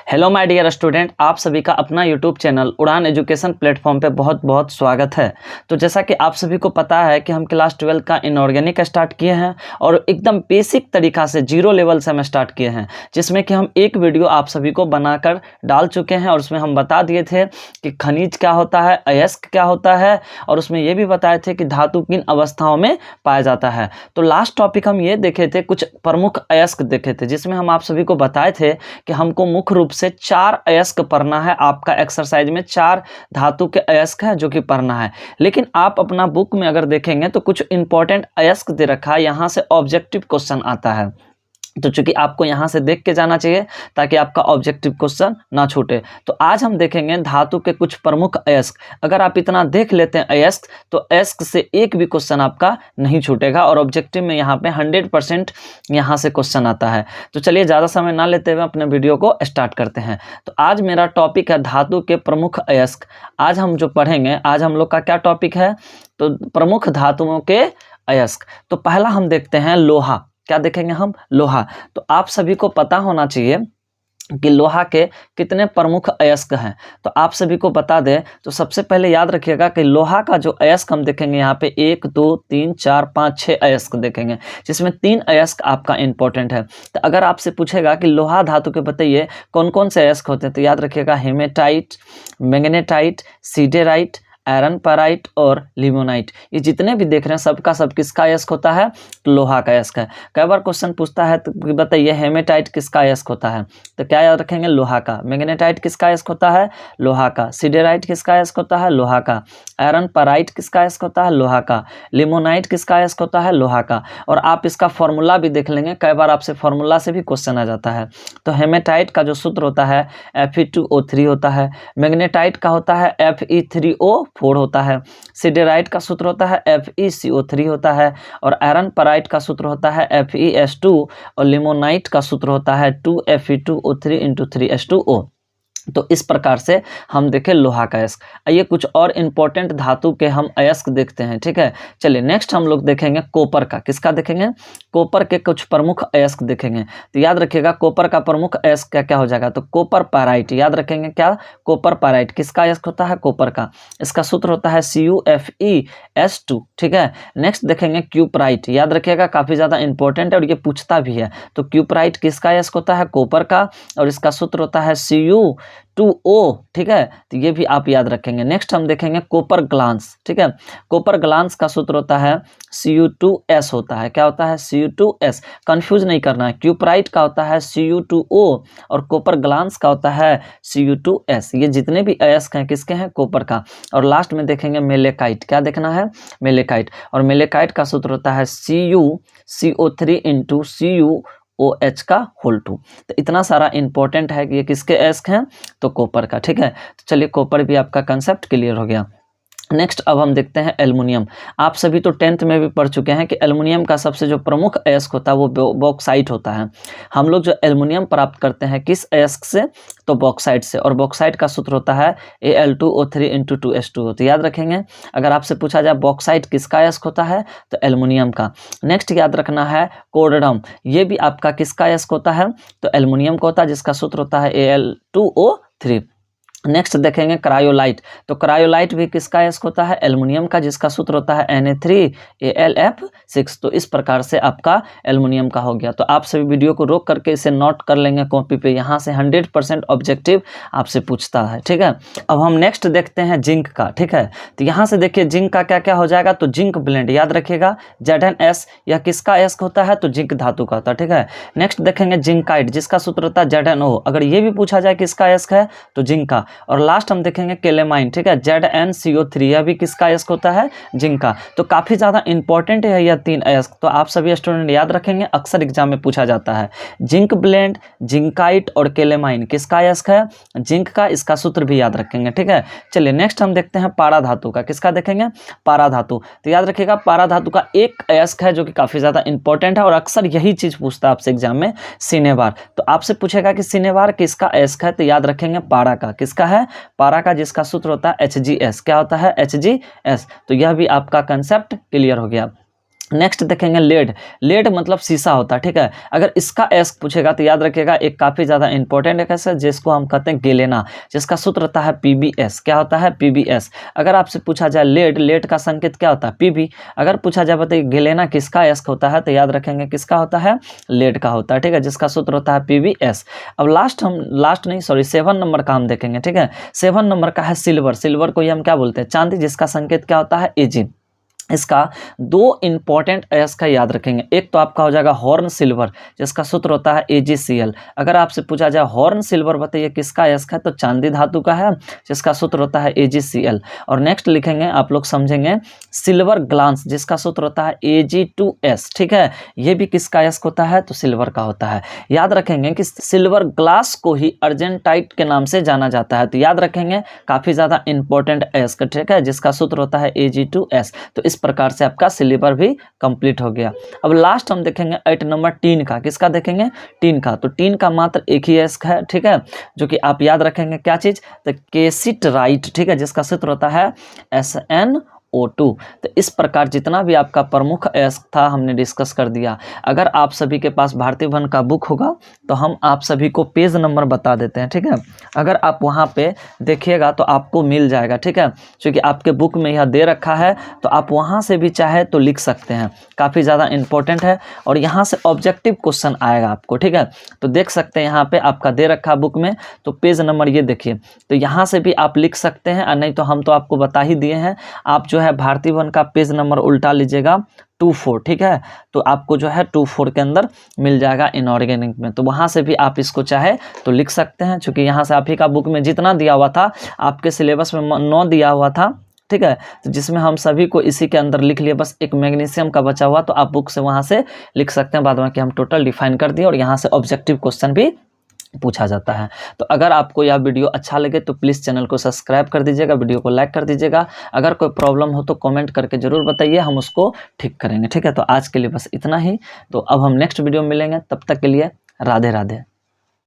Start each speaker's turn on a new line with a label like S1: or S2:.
S1: Hello my dear student, आप सभी का अपना यूट्यूब चैनल उड़ान एजुकेशन प्लेटफॉर्म पे बहुत बहुत स्वागत है। तो जैसा कि आप सभी को पता है कि हम क्लास 12 का इनऑर्गेनिक स्टार्ट किए हैं और एकदम बेसिक तरीका से जीरो लेवल से हम स्टार्ट किए हैं, जिसमें कि हम एक वीडियो आप सभी को बनाकर डाल चुके हैं और उसमें हम बता दिए थे कि खनिज क्या होता है, अयस्क क्या होता है और उसमें ये भी बताए थे कि धातु किन अवस्थाओं में पाया जाता है। तो लास्ट टॉपिक हम ये देखे थे, कुछ प्रमुख अयस्क देखे थे, जिसमें हम आप सभी को बताए थे कि हमको मुख्य रूप से 4 अयस्क पढ़ना है। आपका एक्सरसाइज में 4 धातु के अयस्क हैं जो कि पढ़ना है। लेकिन आप अपना बुक में अगर देखेंगे तो कुछ इंपॉर्टेंट अयस्क दे रखा है, यहाँ से ऑब्जेक्टिव क्वेश्चन आता है। तो चूंकि आपको यहाँ से देख के जाना चाहिए ताकि आपका ऑब्जेक्टिव क्वेश्चन ना छूटे। तो आज हम देखेंगे धातु के कुछ प्रमुख अयस्क। अगर आप इतना देख लेते हैं अयस्क, तो अयस्क से एक भी क्वेश्चन आपका नहीं छूटेगा और ऑब्जेक्टिव में यहाँ पे 100% यहाँ से क्वेश्चन आता है। तो चलिए ज़्यादा समय ना लेते हुए अपने वीडियो को स्टार्ट करते हैं। तो आज मेरा टॉपिक है धातु के प्रमुख अयस्क। आज हम जो पढ़ेंगे, आज हम लोग का क्या टॉपिक है, तो प्रमुख धातुओं के अयस्क। तो पहला हम देखते हैं लोहा। क्या देखेंगे हम? लोहा। तो आप सभी को पता होना चाहिए कि लोहा के कितने प्रमुख अयस्क हैं। तो आप सभी को बता दें तो सबसे पहले याद रखिएगा कि लोहा का जो अयस्क हम देखेंगे यहाँ पे 1 2 3 4 5 6 अयस्क देखेंगे, जिसमें 3 अयस्क आपका इंपॉर्टेंट है। तो अगर आपसे पूछेगा कि लोहा धातु के बताइए कौन कौन से अयस्क होते हैं, तो याद रखिएगा हेमेटाइट, मैग्नेटाइट, सिडेराइट, आयरन पैराइट और लिमोनाइट। ये जितने भी देख रहे हैं सबका सब किसका अयस्क होता है? तो लोहा का अयस्क है। कई बार क्वेश्चन पूछता है तो बताइए हेमेटाइट किसका अयस्क होता है, तो क्या याद रखेंगे? लोहा का। मैग्नेटाइट किसका अयस्क होता है? लोहा का। सिडेराइट किसका अयस्क होता है? लोहा का। आयरन पैराइट किसका अयस्क होता है? लोहा का। लिमोनाइट किसका अयस्क होता है? लोहा का। और आप इसका फॉर्मूला भी देख लेंगे, कई बार आपसे फॉर्मूला से भी क्वेश्चन आ जाता है। तो हेमेटाइट का जो सूत्र होता है Fe2O3 होता है। मैग्नेटाइट का होता है Fe3O4 होता है। सिडेराइट का सूत्र होता है FeCO3 होता है और आयरन पैराइट का सूत्र होता है FeS2 और लिमोनाइट का सूत्र होता है 2Fe2O3 × 3H2O। तो इस प्रकार से हम देखें लोहा का अयस्क। आइए कुछ और इंपॉर्टेंट धातु के हम अयस्क देखते हैं, ठीक है। चलिए नेक्स्ट हम लोग देखेंगे कॉपर का। किसका देखेंगे? कॉपर के कुछ प्रमुख अयस्क देखेंगे। तो याद रखिएगा कॉपर का प्रमुख अयस्क क्या क्या हो जाएगा, तो कॉपर पैराइट। याद रखेंगे क्या? कॉपर पैराइट किसका अयस्क होता है? कॉपर का। इसका सूत्र होता है CuFeS2, ठीक है। नेक्स्ट देखेंगे क्यूपराइट। याद रखिएगा काफी ज्यादा इंपॉर्टेंट है और ये पूछता भी है। तो क्यूपराइट किसका अयस्क होता है? कॉपर का और इसका सूत्र होता है Cu2O, ठीक है। तो ये भी आप याद रखेंगे। नेक्स्ट हम देखेंगे कॉपर ग्लांस, ठीक है। कॉपर ग्लांस का सूत्र होता है Cu2S होता है। क्या होता है? Cu2S। कंफ्यूज नहीं करना है। क्यूपराइट का होता है Cu2O और कॉपर ग्लांस का होता है Cu2S। ये जितने भी अयस्क हैं किसके हैं? कॉपर का। और लास्ट में देखेंगे मेलेकाइट। क्या देखना है? मेलेकाइट। और मेलेकाइट का सूत्र होता है CuCO3 × CuOH का होल 2। तो इतना सारा इंपॉर्टेंट है कि ये किसके अयस्क हैं? तो कॉपर का, ठीक है। तो चलिए कॉपर भी आपका कंसेप्ट क्लियर हो गया। नेक्स्ट अब हम देखते हैं एल्युमिनियम। आप सभी तो 10th में भी पढ़ चुके हैं कि एल्युमिनियम का सबसे जो प्रमुख अयस्क होता है वो बॉक्साइट होता है। हम लोग जो एल्युमिनियम प्राप्त करते हैं किस अयस्क से? तो बॉक्साइट से। और बॉक्साइट का सूत्र होता है Al2O3 × 2H2O। तो याद रखेंगे अगर आपसे पूछा जाए बॉक्साइट किसका अयस्क होता है, तो एल्युमिनियम का। नेक्स्ट याद रखना है कोर्डम। ये भी आपका किसका अयस्क होता है? तो एल्युमिनियम का होता है, जिसका सूत्र होता है Al2O3। नेक्स्ट देखेंगे क्रायोलाइट। तो क्रायोलाइट भी किसका अयस्क होता है? एल्युमिनियम का, जिसका सूत्र होता है Na3Alf6। तो इस प्रकार से आपका एल्युमिनियम का हो गया। तो आप सभी वीडियो को रोक करके इसे नोट कर लेंगे कॉपी पे। यहाँ से 100% ऑब्जेक्टिव आपसे पूछता है, ठीक है। अब हम नेक्स्ट देखते हैं जिंक का, ठीक है। तो यहाँ से देखिए जिंक का क्या क्या हो जाएगा, तो जिंक ब्लेंड। याद रखिएगा ZnS, यह किसका अयस्क होता है? तो जिंक धातु का होता है, ठीक है। नेक्स्ट देखेंगे जिंकाइट, जिसका सूत्र होता है ZnO। अगर ये भी पूछा जाए किसका अयस्क है, तो जिंक का। और लास्ट हम देखेंगे केलेमाइन, ठीक है। ZnCO3, यह भी किसका अयस्क होता है? जिंक का। तो काफी ज्यादा इंपॉर्टेंट है यह 3 अयस्क। तो आप सभी स्टूडेंट याद रखेंगे, अक्सर एग्जाम में पूछा जाता है। जिंक ब्लेंड, जिंकाइट और केलेमाइन किसका अयस्क है? जिंक का। इसका सूत्र भी याद रखेंगे, ठीक है। चलिए नेक्स्ट हम देखते हैं पारा धातु का। किसका देखेंगे? पारा धातु। तो याद रखिएगा पारा धातु का एक अयस्क है जो कि काफी ज्यादा इंपॉर्टेंट है और अक्सर यही चीज पूछता है आपसे एग्जाम में, सिनेबार। तो आपसे पूछेगा कि सिनेबार किसका अयस्क है, तो याद रखेंगे पारा का। किसका है? पारा का, जिसका सूत्र होता है HgS। क्या होता है? HgS। तो यह भी आपका कंसेप्ट क्लियर हो गया। नेक्स्ट देखेंगे लेड। लेड मतलब शीशा होता है, ठीक है। अगर इसका एस पूछेगा तो याद रखिएगा एक काफ़ी ज़्यादा इंपॉर्टेंट है कैसे, जिसको हम कहते हैं गेलेना, जिसका सूत्र होता है पीबीएस। क्या होता है? पीबीएस। अगर आपसे पूछा जाए लेड, लेड का संकेत क्या होता है? पीबी। अगर पूछा जाए बताइए गेलेना किसका एस होता है, तो याद रखेंगे किसका होता है? लेड का होता है, ठीक है, जिसका सूत्र होता है पीबीएस। अब लास्ट नहीं सॉरी 7 नंबर का हम देखेंगे, ठीक है। 7 नंबर का है सिल्वर। सिल्वर को ही हम क्या बोलते हैं? चांदी, जिसका संकेत क्या होता है? एजी। इसका दो इंपॉर्टेंट एस का याद रखेंगे। एक तो आपका हो जाएगा हॉर्न सिल्वर, जिसका सूत्र होता है AgCl। अगर आपसे पूछा जाए हॉर्न सिल्वर बताइए किसका एस का है, तो चांदी धातु का है, जिसका सूत्र होता है AgCl। और नेक्स्ट लिखेंगे, आप लोग समझेंगे, सिल्वर ग्लांस, जिसका सूत्र होता है Ag2S, ठीक है। ये भी किसका एस होता है? तो सिल्वर का होता है। याद रखेंगे कि सिल्वर ग्लास को ही अर्जेंटाइट के नाम से जाना जाता है, तो याद रखेंगे काफ़ी ज़्यादा इंपॉर्टेंट एस का, ठीक है, जिसका सूत्र होता है Ag2S। तो इस प्रकार से आपका सिलेबस भी कंप्लीट हो गया। अब लास्ट हम देखेंगे 8 नंबर टीन का। किसका देखेंगे? टीन का। तो टीन का मात्र एक ही एस है, ठीक है, जो कि आप याद रखेंगे क्या चीज़? तो केसिटराइट, ठीक है, जिसका सूत्र होता है SnO2। तो इस प्रकार जितना भी आपका प्रमुख एस था हमने डिस्कस कर दिया। अगर आप सभी के पास भारतीय वन का बुक होगा तो हम आप सभी को पेज नंबर बता देते हैं, ठीक है। अगर आप वहाँ पे देखिएगा तो आपको मिल जाएगा, ठीक है, क्योंकि आपके बुक में यह दे रखा है, तो आप वहाँ से भी चाहे तो लिख सकते हैं। काफ़ी ज़्यादा इंपॉर्टेंट है और यहाँ से ऑब्जेक्टिव क्वेश्चन आएगा आपको, ठीक है। तो देख सकते हैं यहाँ पे आपका दे रखा बुक में, तो पेज नंबर ये देखिए, तो यहाँ से भी आप लिख सकते हैं, और नहीं तो हम तो आपको बता ही दिए हैं। आप जो है भारतीय वन का पेज नंबर उल्टा लीजिएगा 24, ठीक है, तो आपको जो है 24 के अंदर मिल जाएगा इनऑर्गेनिक में। तो वहाँ से भी आप इसको चाहे तो लिख सकते हैं, क्योंकि यहाँ से आप ही का बुक में जितना दिया हुआ था, आपके सिलेबस में 9 दिया हुआ था, ठीक है, तो जिसमें हम सभी को इसी के अंदर लिख लिए, बस एक मैग्नीशियम का बचा हुआ, तो आप बुक से वहाँ से लिख सकते हैं। बाद में कि हम टोटल डिफाइन कर दिए और यहाँ से ऑब्जेक्टिव क्वेश्चन भी पूछा जाता है। तो अगर आपको यह वीडियो अच्छा लगे तो प्लीज़ चैनल को सब्सक्राइब कर दीजिएगा, वीडियो को लाइक कर दीजिएगा। अगर कोई प्रॉब्लम हो तो कमेंट करके ज़रूर बताइए, हम उसको ठीक करेंगे, ठीक है। तो आज के लिए बस इतना ही। तो अब हम नेक्स्ट वीडियो में मिलेंगे, तब तक के लिए राधे राधे।